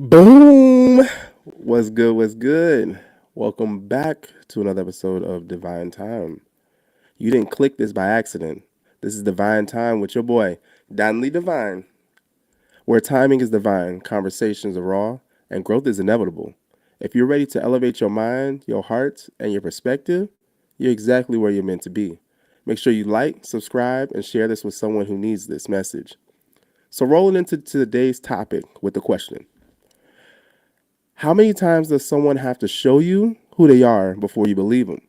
Boom! What's good? What's good? Welcome back to another episode of Divine Time. You didn't click this by accident. This is Divine Time with your boy, Danli Divine, where timing is divine, conversations are raw, and growth is inevitable. If you're ready to elevate your mind, your heart, and your perspective, you're exactly where you're meant to be. Make sure you like, subscribe, and share this with someone who needs this message. So, rolling into today's topic with the question: how many times does someone have to show you who they are before you believe them?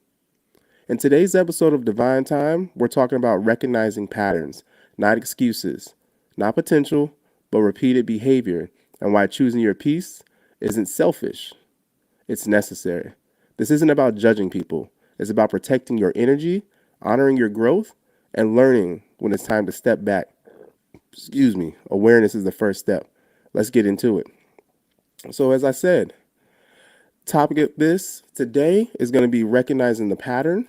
In today's episode of Divine Time, we're talking about recognizing patterns, not excuses, not potential, but repeated behavior, and why choosing your peace isn't selfish, it's necessary. This isn't about judging people, it's about protecting your energy, honoring your growth, and learning when it's time to step back. Excuse me, awareness is the first step. Let's get into it. So, as I said, topic of this today is going to be recognizing the pattern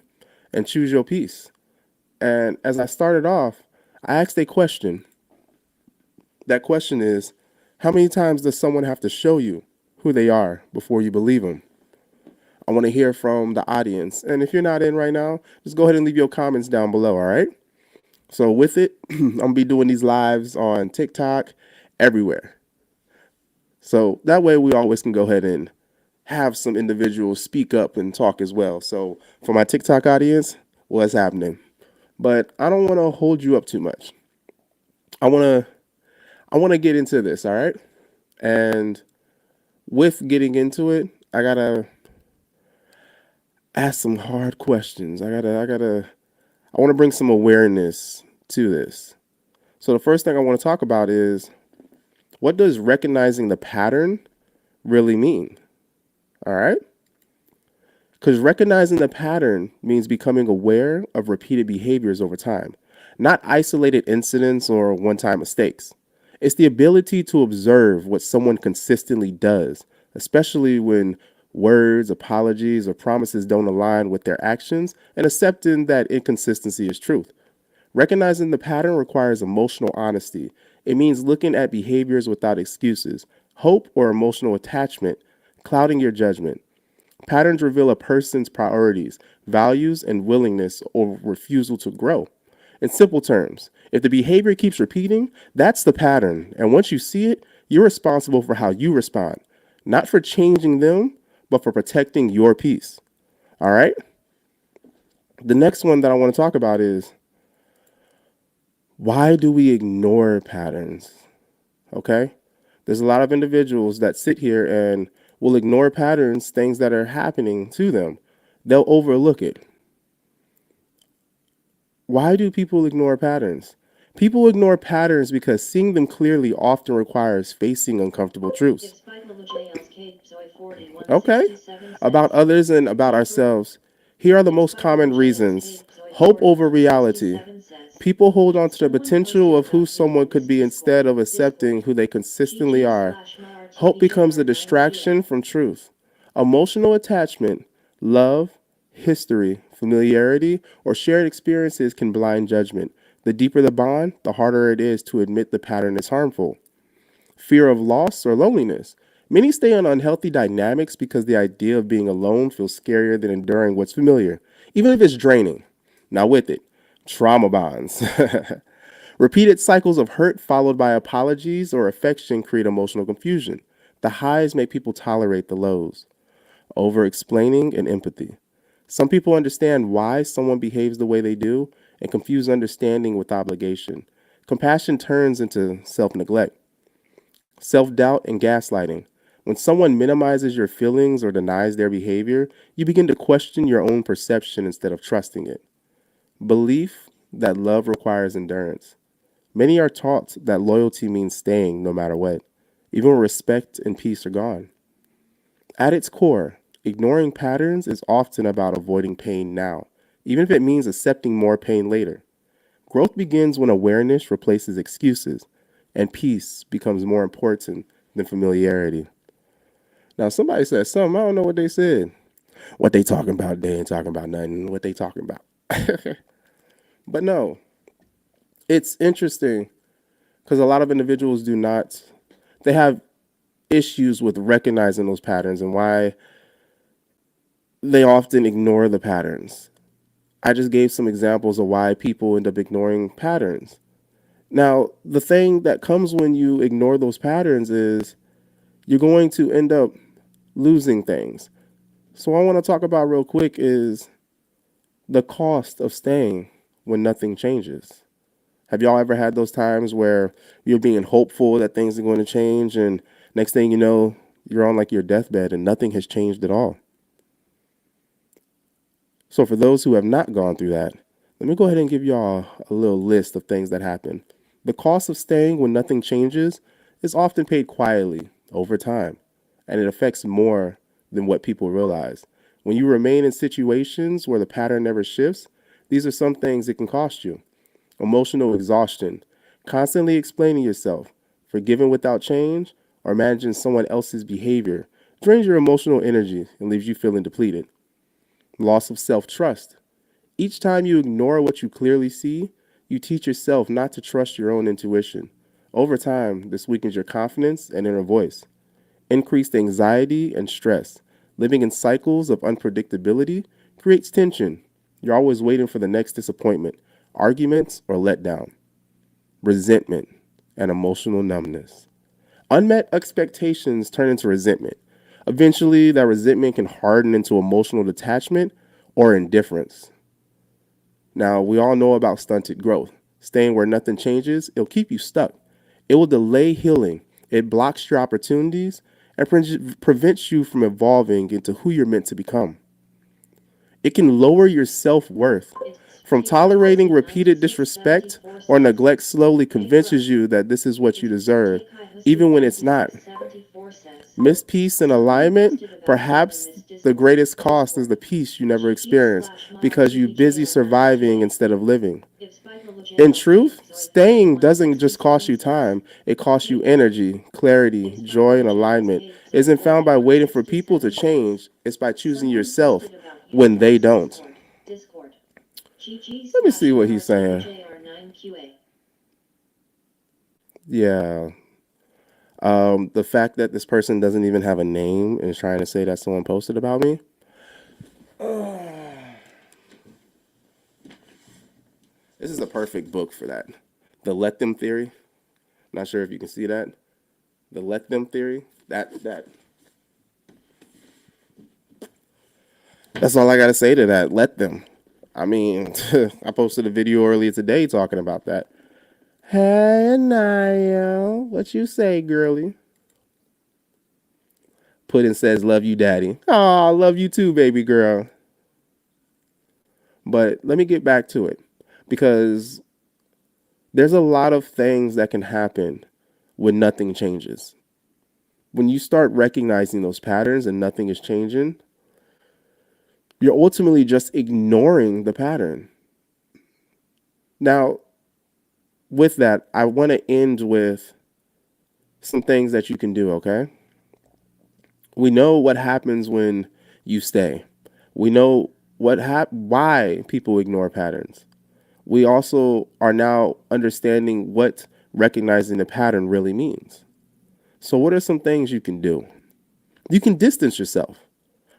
and choose your peace. And as I started off, I asked a question. That question is, how many times does someone have to show you who they are before you believe them? I want to hear from the audience. And if you're not in right now, just go ahead and leave your comments down below, all right? So with it, I'm going to be doing these lives on TikTok, everywhere. So that way we always can go ahead and have some individuals speak up and talk as well. So for my TikTok audience, what's happening? But I don't want to hold you up too much. I want to I want to get into this, all right? And with getting into it, I got to ask some hard questions. I want to bring some awareness to this. So the first thing I want to talk about is, what does recognizing the pattern really mean? All right? Because recognizing the pattern means becoming aware of repeated behaviors over time, not isolated incidents or one time mistakes. It's the ability to observe what someone consistently does, especially when words, apologies, or promises don't align with their actions, and accepting that inconsistency is truth. Recognizing the pattern requires emotional honesty. It means looking at behaviors without excuses, hope, or emotional attachment, clouding your judgment. Patterns reveal a person's priorities, values, and willingness or refusal to grow. In simple terms, if the behavior keeps repeating, that's the pattern. And once you see it, you're responsible for how you respond, not for changing them, but for protecting your peace. All right? The next one that I want to talk about is, why do we ignore patterns? Okay? There's a lot of individuals that sit here and will ignore patterns, things that are happening to them. They'll overlook it. Why do people ignore patterns? People ignore patterns because seeing them clearly often requires facing uncomfortable truths. Okay? About others and about ourselves. Here are the most common reasons: hope over reality. People hold on to the potential of who someone could be instead of accepting who they consistently are. Hope becomes a distraction from truth. Emotional attachment, love, history, familiarity, or shared experiences can blind judgment. The deeper the bond, the harder it is to admit the pattern is harmful. Fear of loss or loneliness. Many stay in unhealthy dynamics because the idea of being alone feels scarier than enduring what's familiar, even if it's draining. Now, with it, trauma bonds. Repeated cycles of hurt followed by apologies or affection create emotional confusion. The highs make people tolerate the lows. Over explaining and empathy. Some people understand why someone behaves the way they do and confuse understanding with obligation. Compassion turns into self neglect. Self doubt and gaslighting. When someone minimizes your feelings or denies their behavior, you begin to question your own perception instead of trusting it. Belief that love requires endurance. Many are taught that loyalty means staying no matter what, even when respect and peace are gone. At its core, ignoring patterns is often about avoiding pain now, even if it means accepting more pain later. Growth begins when awareness replaces excuses and peace becomes more important than familiarity. Now, somebody said something, I don't know what they said. What they talking about? They ain't talking about nothing. What they talking about? But no, it's interesting because a lot of individuals do not, they have issues with recognizing those patterns and why they often ignore the patterns. I just gave some examples of why people end up ignoring patterns. Now, the thing that comes when you ignore those patterns is you're going to end up losing things. So, what I want to talk about real quick is the cost of staying when nothing changes. Have y'all ever had those times where you're being hopeful that things are going to change, and next thing you know, you're on like your deathbed and nothing has changed at all? So, for those who have not gone through that, let me go ahead and give y'all a little list of things that happen. The cost of staying when nothing changes is often paid quietly over time, and it affects more than what people realize. When you remain in situations where the pattern never shifts, these are some things it can cost you: emotional exhaustion, constantly explaining yourself, forgiving without change, or managing someone else's behavior drains your emotional energy and leaves you feeling depleted. Loss of self trust. Each time you ignore what you clearly see, you teach yourself not to trust your own intuition. Over time, this weakens your confidence and inner voice. Increased anxiety and stress. Living in cycles of unpredictability creates tension. You're always waiting for the next disappointment, arguments, or letdown. Resentment and emotional numbness. Unmet expectations turn into resentment. Eventually, that resentment can harden into emotional detachment or indifference. Now, we all know about stunted growth. Staying where nothing changes, it'll keep you stuck. It will delay healing. It blocks your opportunities and prevents you from evolving into who you're meant to become. It can lower your self worth. From tolerating repeated disrespect or neglect slowly convinces you that this is what you deserve, even when it's not. Missed peace and alignment, perhaps the greatest cost is the peace you never experienced because you're busy surviving instead of living. In truth, staying doesn't just cost you time, it costs you energy, clarity, joy, and alignment. It isn't found by waiting for people to change, it's by choosing yourself when they don't. Let me see what he's saying. Yeah. The fact that this person doesn't even have a name and is trying to say that someone posted about me. This is a perfect book for that. The let them theory. Not sure if you can see that. The let them theory. That's all I gotta say to that. Let them. I mean, I posted a video earlier today talking about that. Hey, Niall, what you say, girlie? Puddin says, "Love you, daddy." Aw, love you too, baby girl. But let me get back to it because there's a lot of things that can happen when nothing changes. When you start recognizing those patterns and nothing is changing, you're ultimately just ignoring the pattern. Now, with that, I want to end with some things that you can do, okay? We know what happens when you stay. We know why people ignore patterns. We also are now understanding what recognizing the pattern really means. So, what are some things you can do? You can distance yourself,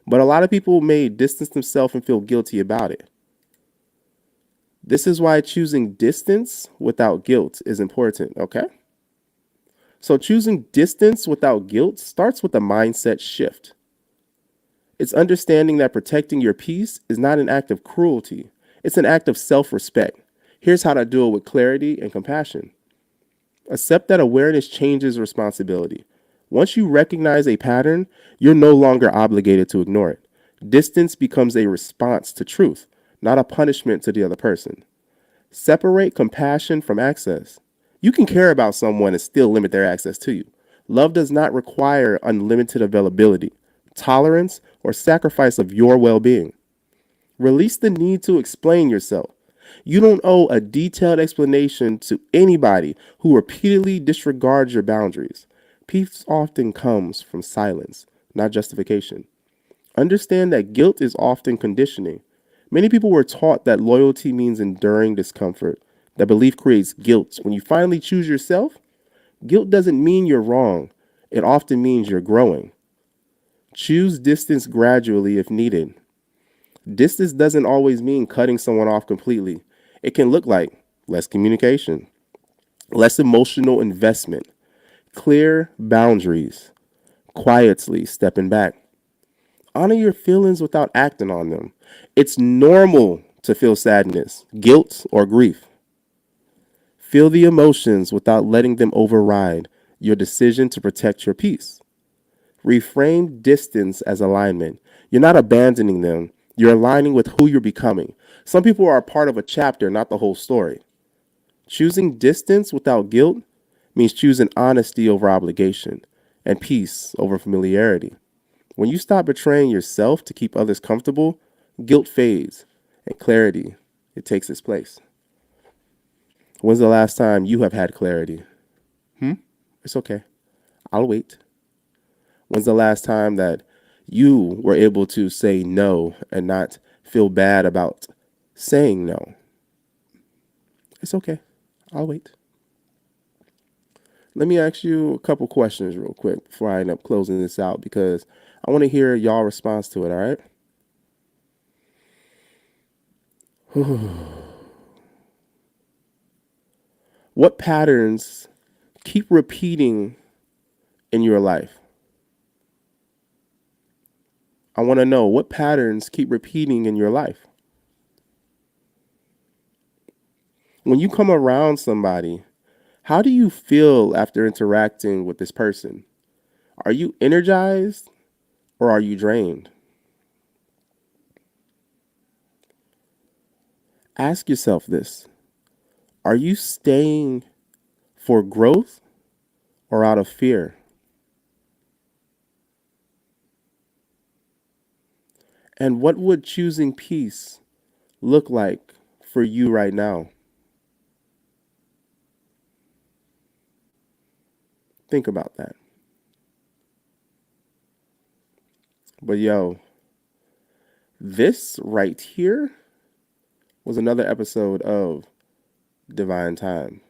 but a lot of people may distance themselves and feel guilty about it. This is why choosing distance without guilt is important, okay? So, choosing distance without guilt starts with a mindset shift. It's understanding that protecting your peace is not an act of cruelty, it's an act of self respect. Here's how to do it with clarity and compassion. Accept that awareness changes responsibility. Once you recognize a pattern, you're no longer obligated to ignore it. Distance becomes a response to truth, not a punishment to the other person. Separate compassion from access. You can care about someone and still limit their access to you. Love does not require unlimited availability, tolerance, or sacrifice of your well being. Release the need to explain yourself. You don't owe a detailed explanation to anybody who repeatedly disregards your boundaries. Peace often comes from silence, not justification. Understand that guilt is often conditioning. Many people were taught that loyalty means enduring discomfort. That belief creates guilt. When you finally choose yourself, guilt doesn't mean you're wrong. It often means you're growing. Choose distance gradually if needed. Distance doesn't always mean cutting someone off completely. It can look like less communication, less emotional investment, clear boundaries, quietly stepping back. Honor your feelings without acting on them. It's normal to feel sadness, guilt, or grief. Feel the emotions without letting them override your decision to protect your peace. Reframe distance as alignment. You're not abandoning them, you're aligning with who you're becoming. Some people are a part of a chapter, not the whole story. Choosing distance without guilt means choosing honesty over obligation and peace over familiarity. When you stop betraying yourself to keep others comfortable, guilt fades and clarity, it takes its place. When's the last time you have had clarity? It's okay. I'll wait. When's the last time that you were able to say no and not feel bad about saying no? It's okay. I'll wait. Let me ask you a couple questions real quick before I end up closing this out because I want to hear y'all response to it, all right? What patterns keep repeating in your life? I want to know what patterns keep repeating in your life. When you come around somebody, how do you feel after interacting with this person? Are you energized or are you drained? Ask yourself this. Are you staying for growth or out of fear? And what would choosing peace look like for you right now? Think about that. But yo, this right here was another episode of Divine Time.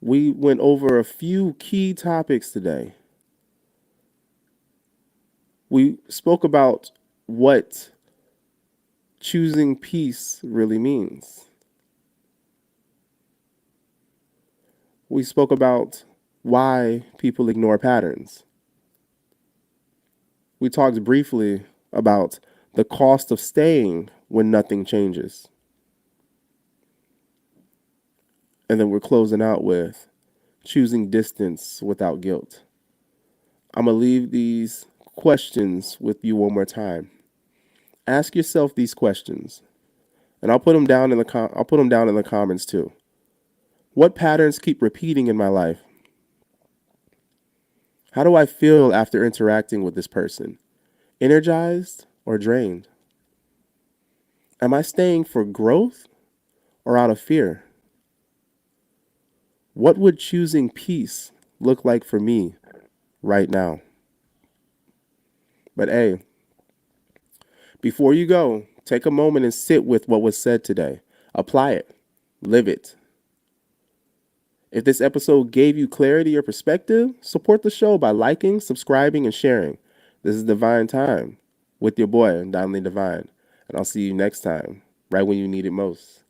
We went over a few key topics today. We spoke about what choosing peace really means. We spoke about why people ignore patterns. We talked briefly about the cost of staying when nothing changes. And then we're closing out with choosing distance without guilt. I'm going to leave these questions with you one more time. Ask yourself these questions, and I'll put them down in the comments too. What patterns keep repeating in my life? How do I feel after interacting with this person? Energized or drained? Am I staying for growth or out of fear? What would choosing peace look like for me right now? But hey, before you go, take a moment and sit with what was said today. Apply it. Live it. If this episode gave you clarity or perspective, support the show by liking, subscribing, and sharing. This is Divine Time with your boy, Danli Divine. And I'll see you next time, right when you need it most.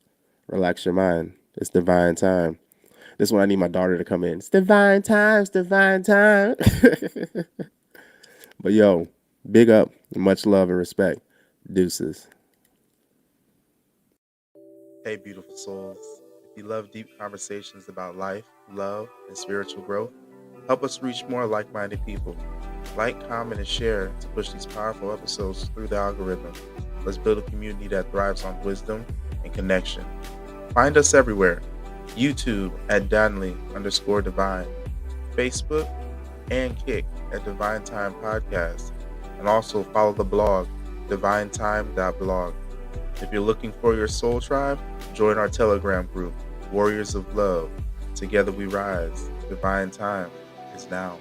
Relax your mind. It's Divine Time. This one I need my daughter to come in. It's Divine Time. It's Divine Time. But yo, big up and much love and respect. Deuces. Hey, beautiful souls. If you love deep conversations about life, love, and spiritual growth, help us reach more like-minded people. Like, comment, and share to push these powerful episodes through the algorithm. Let's build a community that thrives on wisdom and connection. Find us everywhere. YouTube at Danli_Divine. Facebook and Kick at Divine Time Podcast. And also follow the blog, divinetime.blog. If you're looking for your soul tribe, join our Telegram group, Warriors of Love. Together we rise. Divine Time is now.